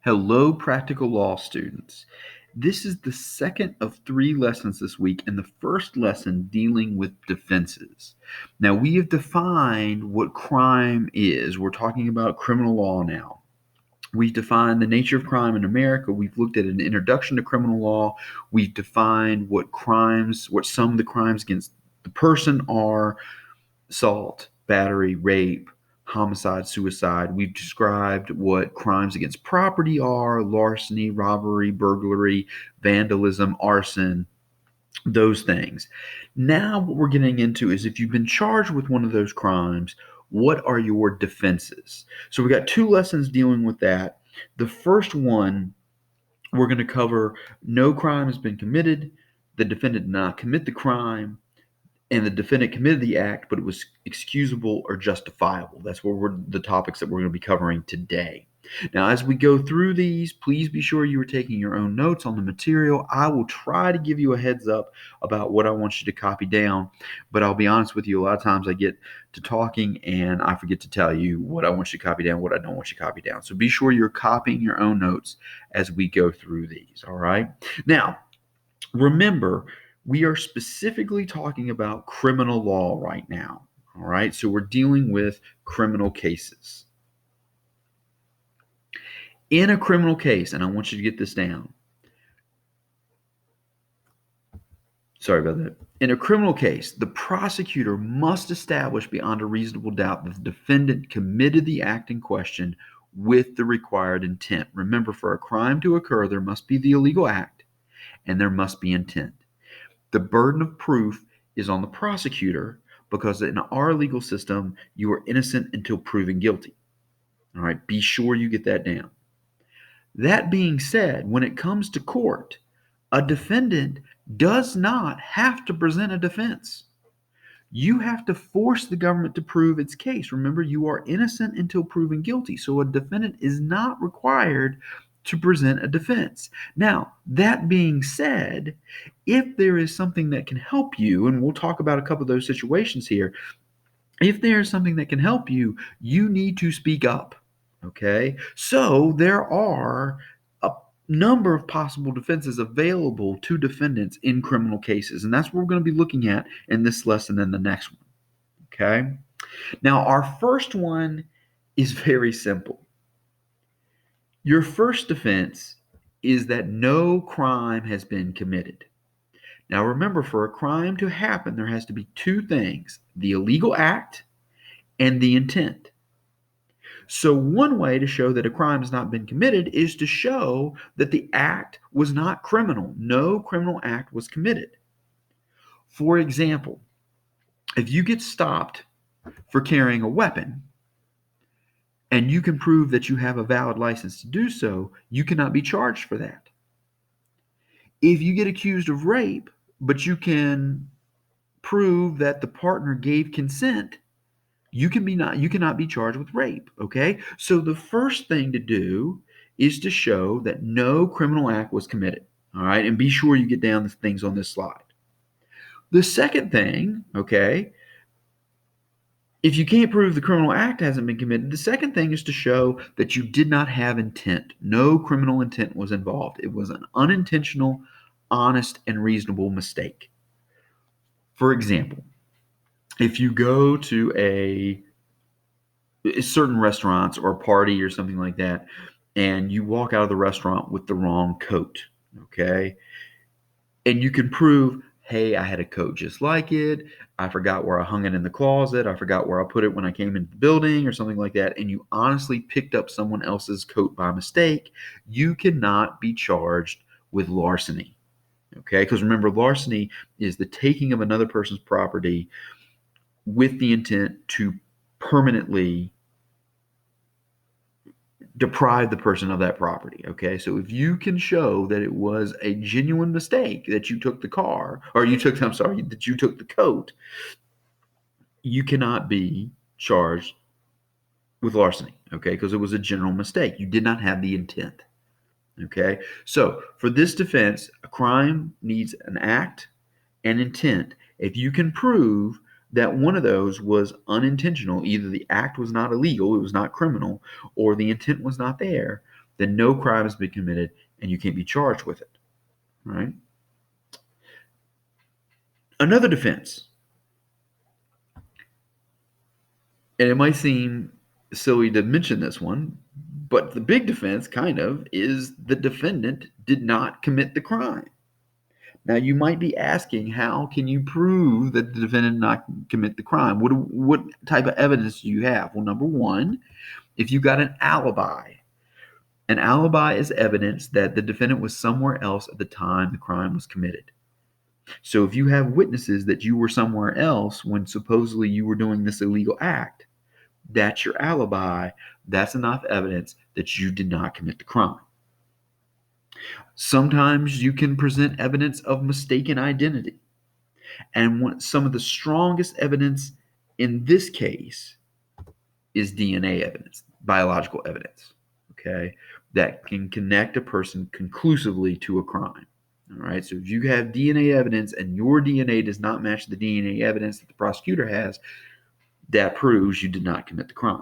Hello, practical law students. This is the second of 3 lessons this week, and the first lesson dealing with defenses. Now, we have defined what crime is. We're talking about criminal law now. We've defined the nature of crime in America. We've looked at an introduction to criminal law. We've defined what some of the crimes against the person are: assault, battery, rape, homicide, suicide. We've described what crimes against property are: larceny, robbery, burglary, vandalism, arson, those things. Now, what we're getting into is if you've been charged with one of those crimes, what are your defenses? So we got 2 lessons dealing with that. The first one, we're going to cover no crime has been committed, the defendant did not commit the crime, and the defendant committed the act, but it was excusable or justifiable. That's the topics that we're going to be covering today. Now, as we go through these, please be sure you are taking your own notes on the material. I will try to give you a heads up about what I want you to copy down, but I'll be honest with you, a lot of times I get to talking and I forget to tell you what I want you to copy down, what I don't want you to copy down. So be sure you're copying your own notes as we go through these, all right? Now, remember, we are specifically talking about criminal law right now. All right, so we're dealing with criminal cases. In a criminal case, and I want you to get this down. Sorry about that. In a criminal case, the prosecutor must establish beyond a reasonable doubt that the defendant committed the act in question with the required intent. Remember, for a crime to occur, there must be the illegal act and there must be intent. The burden of proof is on the prosecutor because in our legal system, you are innocent until proven guilty. All right, be sure you get that down. That being said, when it comes to court, a defendant does not have to present a defense. You have to force the government to prove its case. Remember, you are innocent until proven guilty. So a defendant is not required to present a defense. Now, that being said, if there is something that can help you, and we'll talk about a couple of those situations here, if there is something that can help you, you need to speak up. Okay? So there are a number of possible defenses available to defendants in criminal cases, and that's what we're going to be looking at in this lesson and the next one. Okay? Now, our first one is very simple. Your first defense is that no crime has been committed. Now, remember, for a crime to happen, there has to be 2 things: the illegal act and the intent. So, one way to show that a crime has not been committed is to show that the act was not criminal. No criminal act was committed. For example, if you get stopped for carrying a weapon and you can prove that you have a valid license to do so, you cannot be charged for that. If you get accused of rape, but you can prove that the partner gave consent, you cannot be charged with rape. Okay, so the first thing to do is to show that no criminal act was committed. All right, and be sure you get down the things on this slide. The second thing, okay, if you can't prove the criminal act hasn't been committed, the second thing is to show that you did not have intent. No criminal intent was involved. It was an unintentional, honest, and reasonable mistake. For example, if you go to a certain restaurants or a party or something like that, and you walk out of the restaurant with the wrong coat, okay, and you can prove, hey, I had a coat just like it, I forgot where I hung it in the closet, I forgot where I put it when I came into the building or something like that, and you honestly picked up someone else's coat by mistake, you cannot be charged with larceny. Okay, because remember, larceny is the taking of another person's property with the intent to permanently deprive the person of that property. Okay, so if you can show that it was a genuine mistake that you took the car, or that you took the coat, you cannot be charged with larceny. Okay, because it was a general mistake. You did not have the intent. Okay, so for this defense, a crime needs an act and intent. If you can prove that one of those was unintentional, either the act was not illegal, it was not criminal, or the intent was not there, then no crime has been committed and you can't be charged with it. Right? Another defense, and it might seem silly to mention this one, but the big defense, kind of, is the defendant did not commit the crime. Now, you might be asking, how can you prove that the defendant did not commit the crime? What type of evidence do you have? Well, number one, if you got an alibi is evidence that the defendant was somewhere else at the time the crime was committed. So if you have witnesses that you were somewhere else when supposedly you were doing this illegal act, that's your alibi. That's enough evidence that you did not commit the crime. Sometimes you can present evidence of mistaken identity. And some of the strongest evidence in this case is DNA evidence, biological evidence, okay, that can connect a person conclusively to a crime. All right, so if you have DNA evidence and your DNA does not match the DNA evidence that the prosecutor has, that proves you did not commit the crime.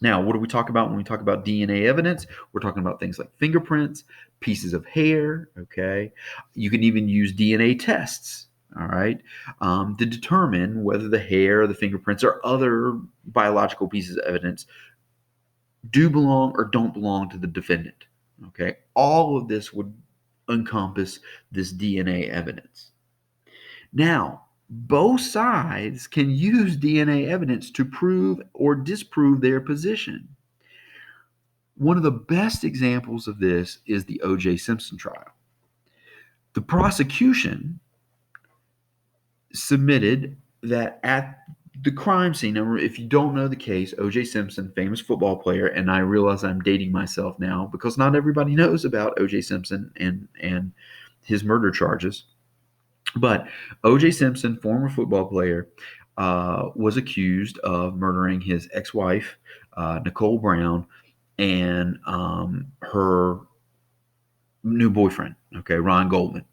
Now, what do we talk about when we talk about DNA evidence? We're talking about things like fingerprints, pieces of hair, okay? You can even use DNA tests, all right, to determine whether the hair, the fingerprints, or other biological pieces of evidence do belong or don't belong to the defendant, okay? All of this would encompass this DNA evidence. Now, both sides can use DNA evidence to prove or disprove their position. One of the best examples of this is the O.J. Simpson trial. The prosecution submitted that at the crime scene, now if you don't know the case, O.J. Simpson, famous football player, and I realize I'm dating myself now because not everybody knows about O.J. Simpson and his murder charges. But O.J. Simpson, former football player, was accused of murdering his ex-wife, Nicole Brown, and her new boyfriend, okay, Ron Goldman.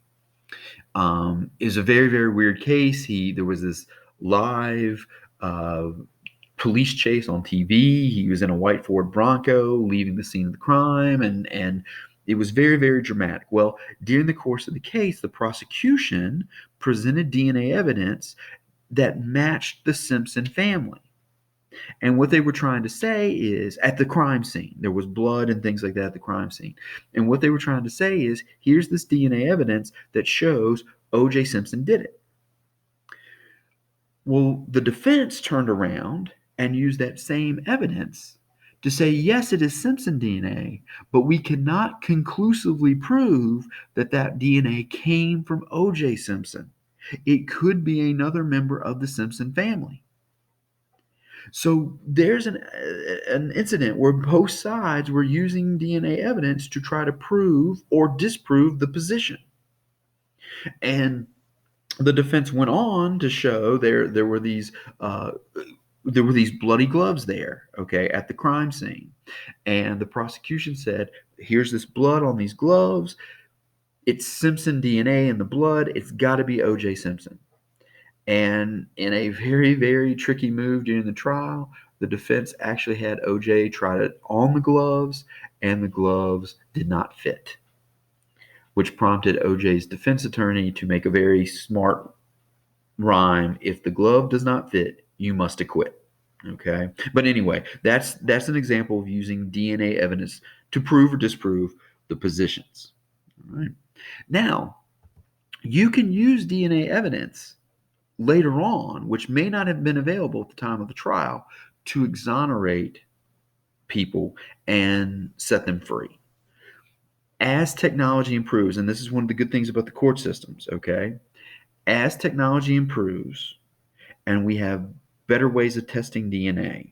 Is a very, very weird case. There was this live police chase on TV. He was in a white Ford Bronco leaving the scene of the crime, and it was very, very dramatic. Well, during the course of the case, the prosecution presented DNA evidence that matched the Simpson family. And what they were trying to say is, at the crime scene, there was blood and things like that at the crime scene. And what they were trying to say is, here's this DNA evidence that shows O.J. Simpson did it. Well, the defense turned around and used that same evidence to say, yes, it is Simpson DNA, but we cannot conclusively prove that that DNA came from O.J. Simpson. It could be another member of the Simpson family. So there's an incident where both sides were using DNA evidence to try to prove or disprove the position. And the defense went on to show there were these bloody gloves there, okay, at the crime scene. And the prosecution said, here's this blood on these gloves. It's Simpson DNA in the blood. It's got to be O.J. Simpson. And in a very, very tricky move during the trial, the defense actually had O.J. try it on the gloves, and the gloves did not fit, which prompted O.J.'s defense attorney to make a very smart rhyme: if the glove does not fit, you must acquit. Okay? But anyway, that's an example of using DNA evidence to prove or disprove the positions. All right? Now, you can use DNA evidence later on, which may not have been available at the time of the trial, to exonerate people and set them free. As technology improves, and this is one of the good things about the court systems, okay? As technology improves and we have better ways of testing DNA,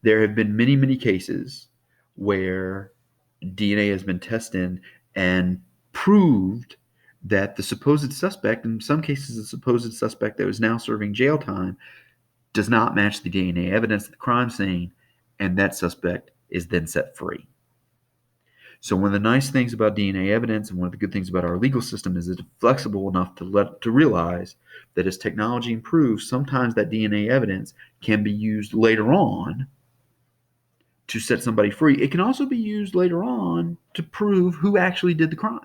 there have been many, many cases where DNA has been tested and proved that the supposed suspect, in some cases the supposed suspect that was now serving jail time, does not match the DNA evidence at the crime scene, and that suspect is then set free. So one of the nice things about DNA evidence and one of the good things about our legal system is it's flexible enough to realize that as technology improves, sometimes that DNA evidence can be used later on to set somebody free. It can also be used later on to prove who actually did the crime.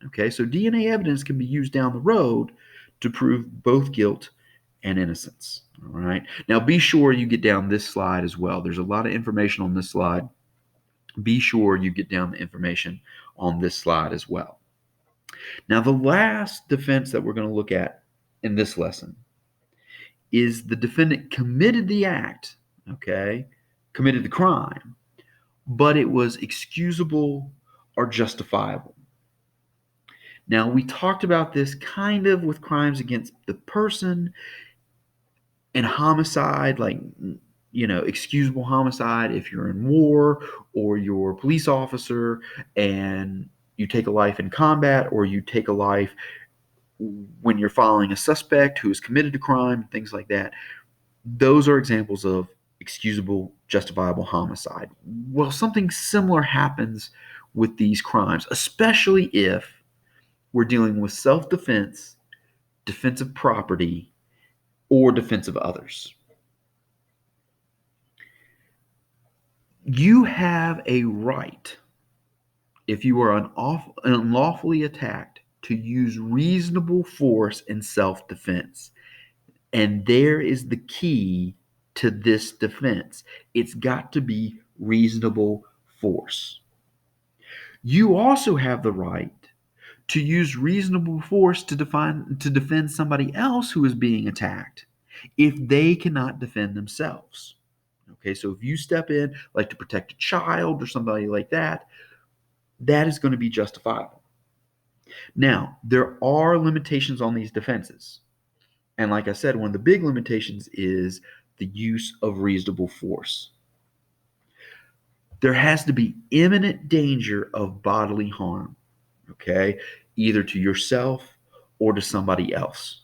Okay, so DNA evidence can be used down the road to prove both guilt and innocence. All right, now be sure you get down this slide as well. There's a lot of information on this slide. Be sure you get down the information on this slide as well. Now, the last defense that we're going to look at in this lesson is the defendant committed the act, okay, committed the crime, but it was excusable or justifiable. Now, we talked about this kind of with crimes against the person and homicide, like, excusable homicide if you're in war or you're a police officer and you take a life in combat, or you take a life when you're following a suspect who has committed a crime, things like that. Those are examples of excusable, justifiable homicide. Well, something similar happens with these crimes, especially if we're dealing with self-defense, defense of property, or defense of others. You have a right, if you are unlawfully attacked, to use reasonable force in self-defense. And there is the key to this defense. It's got to be reasonable force. You also have the right to use reasonable force to defend somebody else who is being attacked if they cannot defend themselves. Okay, so if you step in, like to protect a child or somebody like that, that is going to be justifiable. Now, there are limitations on these defenses. And like I said, one of the big limitations is the use of reasonable force. There has to be imminent danger of bodily harm, okay, either to yourself or to somebody else.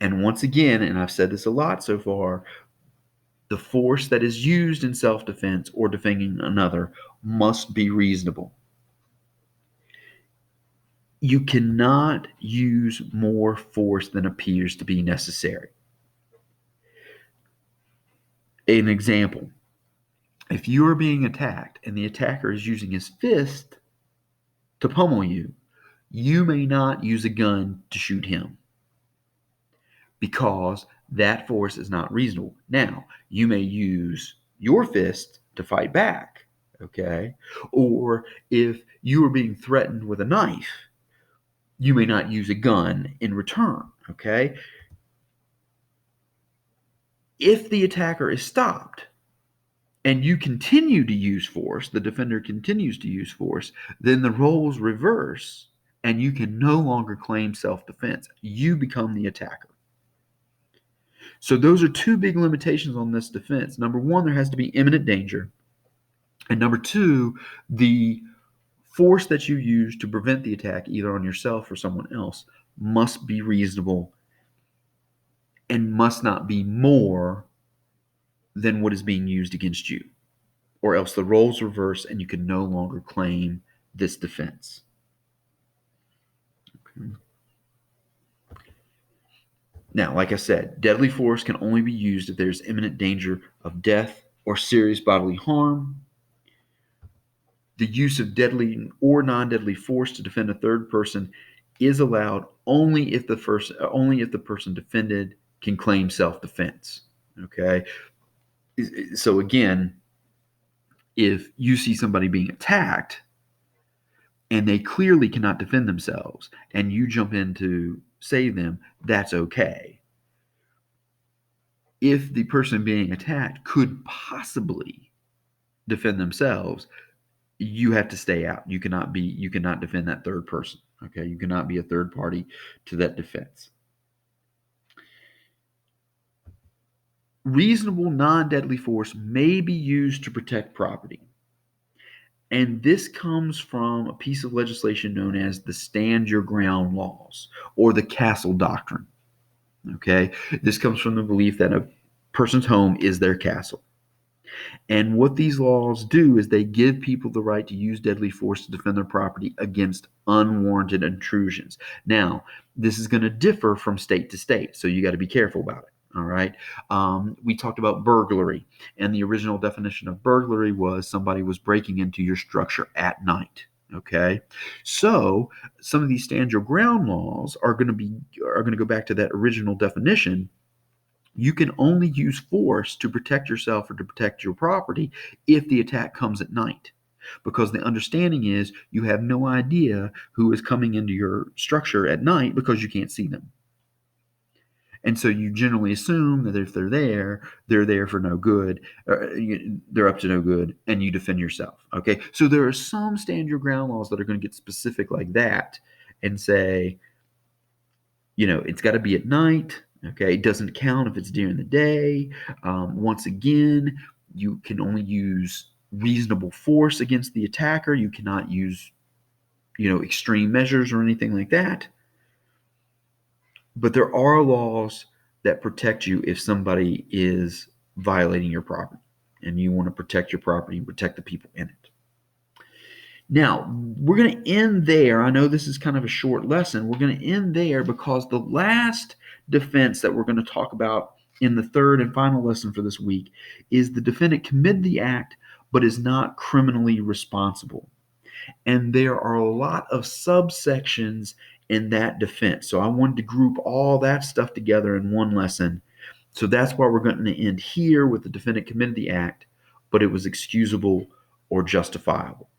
And once again, and I've said this a lot so far, the force that is used in self-defense or defending another must be reasonable. You cannot use more force than appears to be necessary. An example, if you are being attacked and the attacker is using his fist to pummel you, you may not use a gun to shoot him because that force is not reasonable. Now, you may use your fist to fight back, okay? Or if you are being threatened with a knife, you may not use a gun in return, okay? If the attacker is stopped and you continue to use force, the defender continues to use force, then the roles reverse and you can no longer claim self-defense. You become the attacker. So those are two big limitations on this defense. Number one, there has to be imminent danger. And number two, the force that you use to prevent the attack, either on yourself or someone else, must be reasonable and must not be more than what is being used against you, or else the roles reverse and you can no longer claim this defense. Okay. Now, like I said, deadly force can only be used if there's imminent danger of death or serious bodily harm. The use of deadly or non-deadly force to defend a third person is allowed only if the person defended can claim self-defense. Okay, so again, if you see somebody being attacked and they clearly cannot defend themselves and you jump in to save them, that's okay. If the person being attacked could possibly defend themselves, you have to stay out. You cannot defend that third person. Okay, you cannot be a third party to that defense. Reasonable non-deadly force may be used to protect property. And this comes from a piece of legislation known as the Stand Your Ground laws, or the Castle Doctrine. Okay, this comes from the belief that a person's home is their castle. And what these laws do is they give people the right to use deadly force to defend their property against unwarranted intrusions. Now, this is going to differ from state to state, so you got to be careful about it. All right. We talked about burglary, and the original definition of burglary was somebody was breaking into your structure at night. Okay, so some of these stand your ground laws are going to go back to that original definition. You can only use force to protect yourself or to protect your property if the attack comes at night. Because the understanding is you have no idea who is coming into your structure at night because you can't see them. And so you generally assume that if they're there for no good, they're up to no good, and you defend yourself. Okay, so there are some stand your ground laws that are going to get specific like that and say, it's got to be at night. Okay, it doesn't count if it's during the day. Once again, you can only use reasonable force against the attacker. You cannot use, extreme measures or anything like that. But there are laws that protect you if somebody is violating your property, and you want to protect your property and protect the people in it. Now, we're going to end there. I know this is kind of a short lesson. We're going to end there because the last defense that we're going to talk about in the third and final lesson for this week is the defendant committed the act but is not criminally responsible. And there are a lot of subsections in that defense. So I wanted to group all that stuff together in one lesson. So that's why we're going to end here with the defendant committed the act, but it was excusable or justifiable.